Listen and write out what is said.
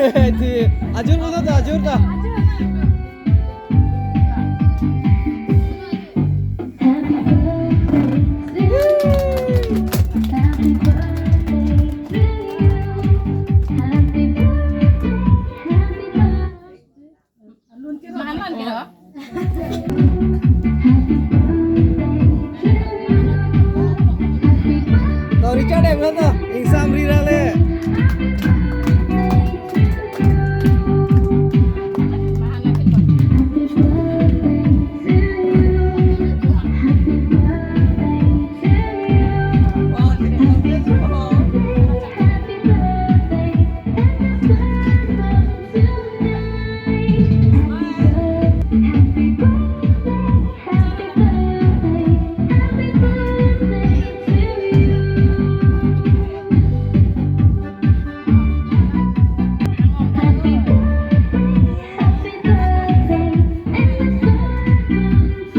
Ajur betul tak? Ajur tak? Tahu Richard yang mana? Exam rira le.